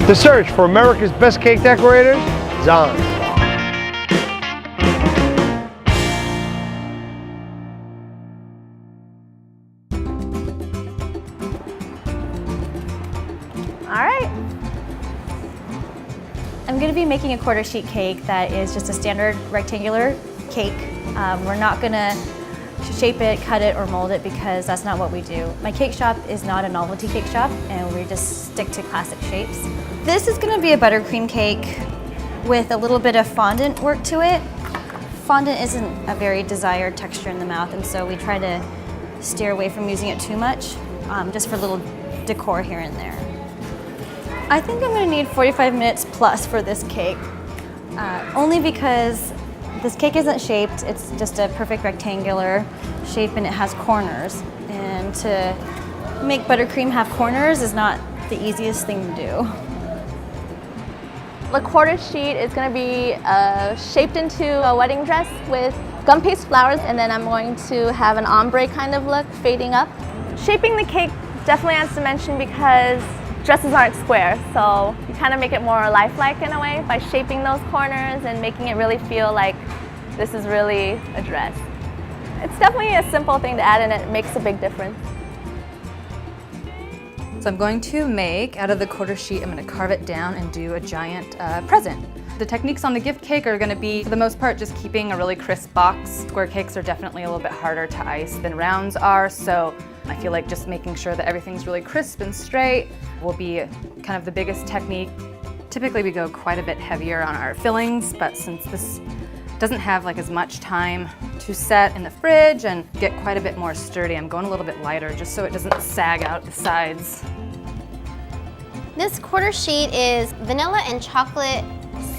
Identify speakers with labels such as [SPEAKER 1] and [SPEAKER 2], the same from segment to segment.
[SPEAKER 1] The search for America's best cake decorators is on.
[SPEAKER 2] All right. I'm going to be making a quarter sheet cake that is just a standard rectangular cake. We're not going to shape it, cut it, or mold it because that's not what we do. My cake shop is not a novelty cake shop, and we just stick to classic shapes. This is going to be a buttercream cake with a little bit of fondant work to it. Fondant isn't a very desired texture in the mouth, and so we try to steer away from using it too much, just for little decor here and there. I think I'm going to need 45 minutes plus for this cake, only because this cake isn't shaped. It's just a perfect rectangular shape and it has corners. And to make buttercream have corners is not the easiest thing to do.
[SPEAKER 3] The quarter sheet is going to be shaped into a wedding dress with gum paste flowers, and then I'm going to have an ombre kind of look fading up. Shaping the cake definitely adds dimension because dresses aren't square, so you kind of make it more lifelike in a way by shaping those corners and making it really feel like this is really a dress. It's definitely a simple thing to add and it makes a big difference.
[SPEAKER 4] So I'm going to make, out of the quarter sheet, I'm going to carve it down and do a giant present. The techniques on the gift cake are going to be, for the most part, just keeping a really crisp box. Square cakes are definitely a little bit harder to ice than rounds are, so I feel like just making sure that everything's really crisp and straight will be kind of the biggest technique. Typically we go quite a bit heavier on our fillings, but since this doesn't have like as much time to set in the fridge and get quite a bit more sturdy, I'm going a little bit lighter just so it doesn't sag out the sides.
[SPEAKER 5] This quarter sheet is vanilla and chocolate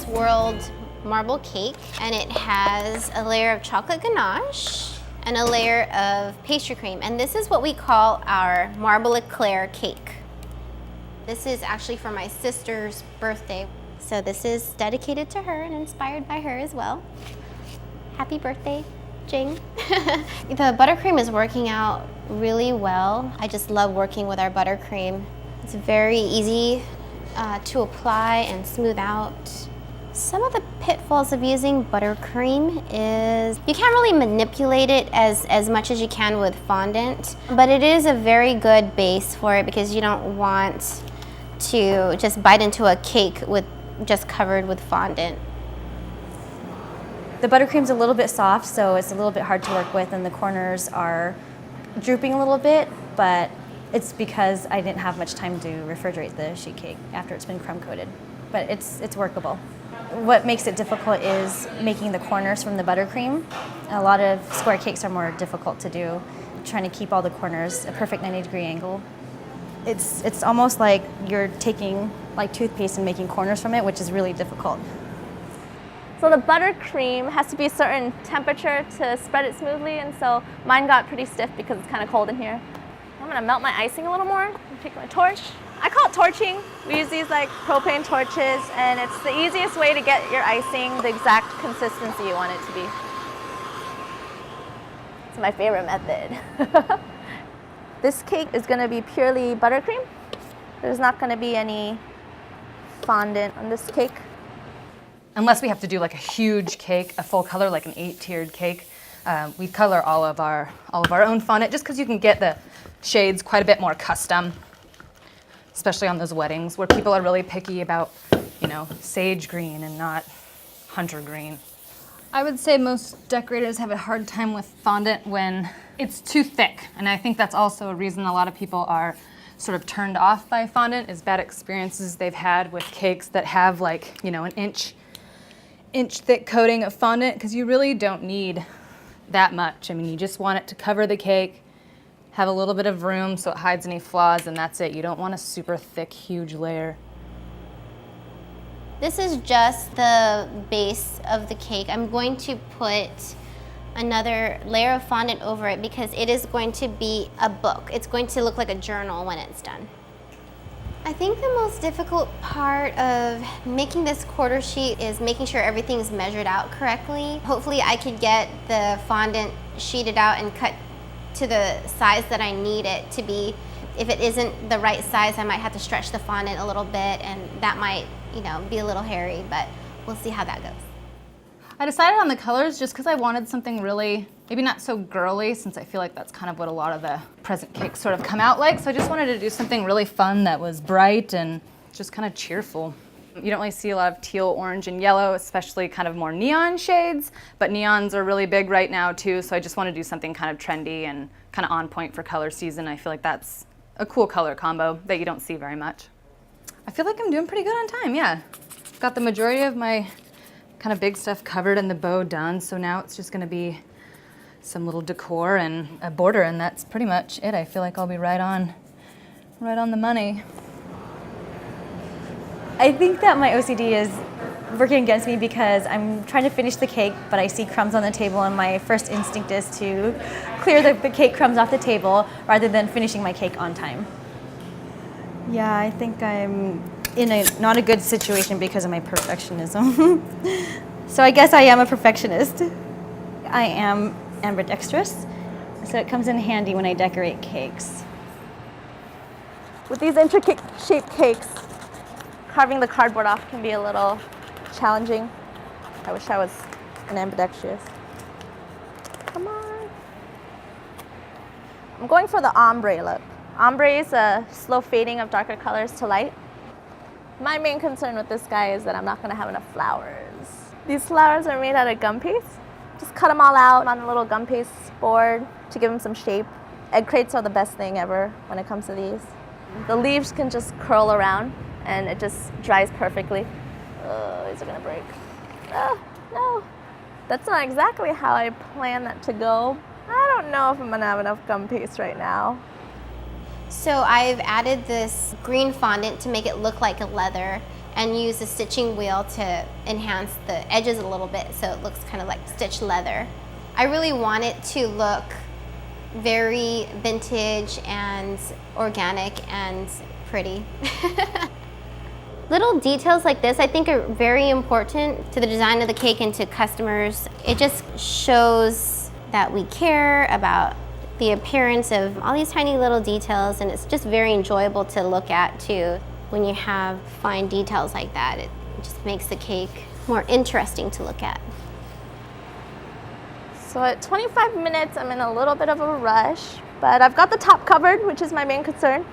[SPEAKER 5] swirled marble cake, and it has a layer of chocolate ganache and a layer of pastry cream, and this is what we call our marble eclair cake. This is actually for my sister's birthday, so this is dedicated to her and inspired by her as well. Happy birthday, Jing. The buttercream is working out really well. I just love working with our buttercream. It's very easy to apply and smooth out. Some of the pitfalls of using buttercream is you can't really manipulate it as much as you can with fondant, but it is a very good base for it because you don't want to just bite into a cake with just covered with fondant.
[SPEAKER 2] The buttercream's a little bit soft, so it's a little bit hard to work with, and the corners are drooping a little bit, but it's because I didn't have much time to refrigerate the sheet cake after it's been crumb coated, but it's workable. What makes it difficult is making the corners from the buttercream. A lot of square cakes are more difficult to do, trying to keep all the corners a perfect 90-degree angle. It's almost like you're taking like toothpaste and making corners from it, which is really difficult.
[SPEAKER 3] So the buttercream has to be a certain temperature to spread it smoothly, and so mine got pretty stiff because it's kind of cold in here. I'm gonna melt my icing a little more. I'm taking my torch. I call it torching. We use these like propane torches, and it's the easiest way to get your icing the exact consistency you want it to be. It's my favorite method. This cake is gonna be purely buttercream. There's not gonna be any fondant on this cake.
[SPEAKER 4] Unless we have to do like a huge cake, a full color, like an 8-tiered cake, we color all of our own fondant just because you can get the shades quite a bit more custom, especially on those weddings where people are really picky about, you know, sage green and not hunter green. I would say most decorators have a hard time with fondant when it's too thick, and I think that's also a reason a lot of people are sort of turned off by fondant is bad experiences they've had with cakes that have like, you know, an inch thick coating of fondant, because you really don't need that much. I mean, you just want it to cover the cake, have a little bit of room so it hides any flaws, and that's it. You don't want a super thick, huge layer.
[SPEAKER 5] This is just the base of the cake. I'm going to put another layer of fondant over it because it is going to be a book. It's going to look like a journal when it's done. I think the most difficult part of making this quarter sheet is making sure everything's measured out correctly. Hopefully I could get the fondant sheeted out and cut to the size that I need it to be. If it isn't the right size, I might have to stretch the fondant a little bit, and that might, you know, be a little hairy, but we'll see how that goes.
[SPEAKER 4] I decided on the colors just because I wanted something really, maybe not so girly, since I feel like that's kind of what a lot of the present cakes sort of come out like. So I just wanted to do something really fun that was bright and just kind of cheerful. You don't really see a lot of teal, orange, and yellow, especially kind of more neon shades, but neons are really big right now too, so I just want to do something kind of trendy and kind of on point for color season. I feel like that's a cool color combo that you don't see very much. I feel like I'm doing pretty good on time, yeah. Got the majority of my kind of big stuff covered and the bow done, so now it's just going to be some little decor and a border, and that's pretty much it. I feel like I'll be right on the money.
[SPEAKER 2] I think that my OCD is working against me because I'm trying to finish the cake, but I see crumbs on the table, and my first instinct is to clear the cake crumbs off the table rather than finishing my cake on time. Yeah, I think I'm in not a good situation because of my perfectionism. So I guess I am a perfectionist. I am ambidextrous, so it comes in handy when I decorate cakes.
[SPEAKER 3] With these intricate shaped cakes, carving the cardboard off can be a little challenging. I wish I was an ambidextrous. Come on. I'm going for the ombre look. Ombre is a slow fading of darker colors to light. My main concern with this guy is that I'm not going to have enough flowers. These flowers are made out of gum paste. Just cut them all out on a little gum paste board to give them some shape. Egg crates are the best thing ever when it comes to these. The leaves can just curl around and it just dries perfectly. Oh, these are gonna break. Oh, no. That's not exactly how I planned that to go. I don't know if I'm gonna have enough gum paste right now.
[SPEAKER 5] So I've added this green fondant to make it look like a leather and use a stitching wheel to enhance the edges a little bit so it looks kind of like stitched leather. I really want it to look very vintage and organic and pretty. Little details like this I think are very important to the design of the cake and to customers. It just shows that we care about the appearance of all these tiny little details, and it's just very enjoyable to look at too. When you have fine details like that, it just makes the cake more interesting to look at.
[SPEAKER 3] So at 25 minutes, I'm in a little bit of a rush, but I've got the top covered, which is my main concern.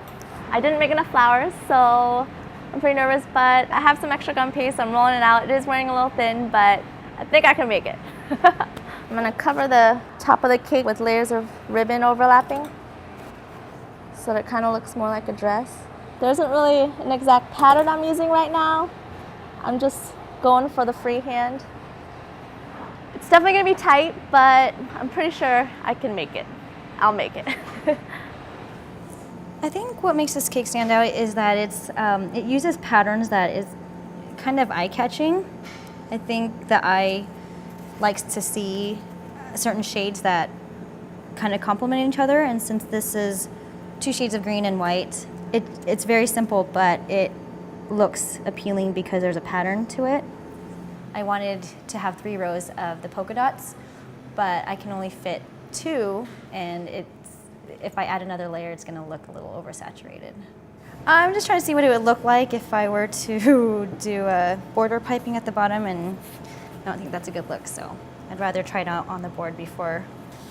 [SPEAKER 3] I didn't make enough flowers, so I'm pretty nervous, but I have some extra gum paste. I'm rolling it out. It is wearing a little thin, but I think I can make it. I'm gonna cover the top of the cake with layers of ribbon overlapping so that it kind of looks more like a dress. There isn't really an exact pattern I'm using right now. I'm just going for the freehand. It's definitely gonna be tight, but I'm pretty sure I can make it. I'll make it.
[SPEAKER 2] I think what makes this cake stand out is that it uses patterns that is kind of eye-catching. I think the eye likes to see certain shades that kind of complement each other, and since this is 2 shades of green and white, it's very simple, but it looks appealing because there's a pattern to it. I wanted to have 3 rows of the polka dots, but I can only fit 2, and if I add another layer, it's gonna look a little oversaturated. I'm just trying to see what it would look like if I were to do a border piping at the bottom, and I don't think that's a good look, so I'd rather try it out on the board before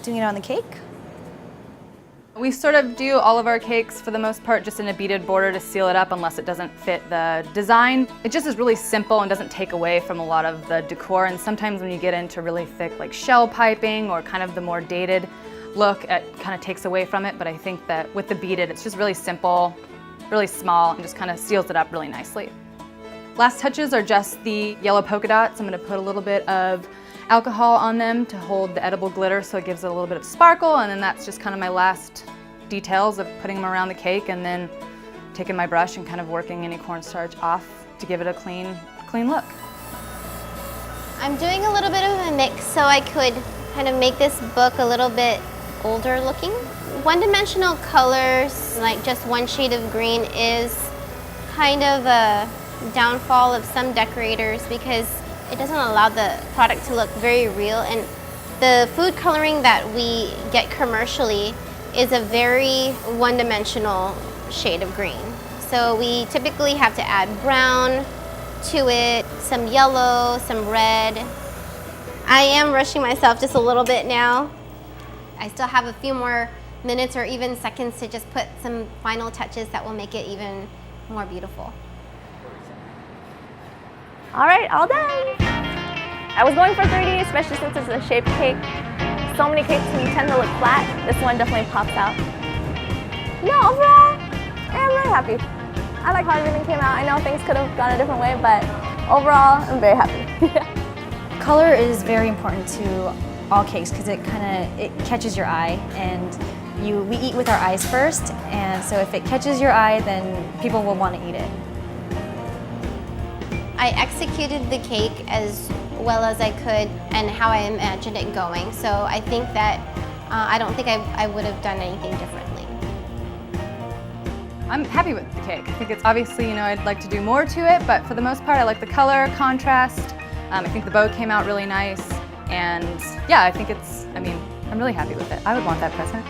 [SPEAKER 2] doing it on the cake.
[SPEAKER 4] We sort of do all of our cakes, for the most part, just in a beaded border to seal it up unless it doesn't fit the design. It just is really simple and doesn't take away from a lot of the decor, and sometimes when you get into really thick like shell piping or kind of the more dated look, it kind of takes away from it, but I think that with the beaded, it's just really simple, really small, and just kind of seals it up really nicely. Last touches are just the yellow polka dots. I'm going to put a little bit of alcohol on them to hold the edible glitter so it gives it a little bit of sparkle, and then that's just kind of my last details of putting them around the cake and then taking my brush and kind of working any cornstarch off to give it a clean look.
[SPEAKER 5] I'm doing a little bit of a mix so I could kind of make this book a little bit older looking. One-dimensional colors, like just 1 shade of green, is kind of a downfall of some decorators because it doesn't allow the product to look very real, and the food coloring that we get commercially is a very one-dimensional shade of green. So we typically have to add brown to it, some yellow, some red. I am rushing myself just a little bit now. I still have a few more minutes or even seconds to just put some final touches that will make it even more beautiful.
[SPEAKER 3] All right, all done. I was going for 3D, especially since it's a shaped cake. So many cakes to me tend to look flat. This one definitely pops out. No, overall, I'm really happy. I like how everything came out. I know things could have gone a different way, but overall, I'm very happy.
[SPEAKER 2] Color is very important to all cakes because it catches your eye, and we eat with our eyes first, and so if it catches your eye, then people will want to eat it.
[SPEAKER 5] I executed the cake as well as I could and how I imagined it going. So I think that I don't think I would have done anything differently.
[SPEAKER 4] I'm happy with the cake. I think it's obviously, I'd like to do more to it, but for the most part, I like the color, contrast. I think the bow came out really nice, and yeah, I think I'm really happy with it. I would want that present.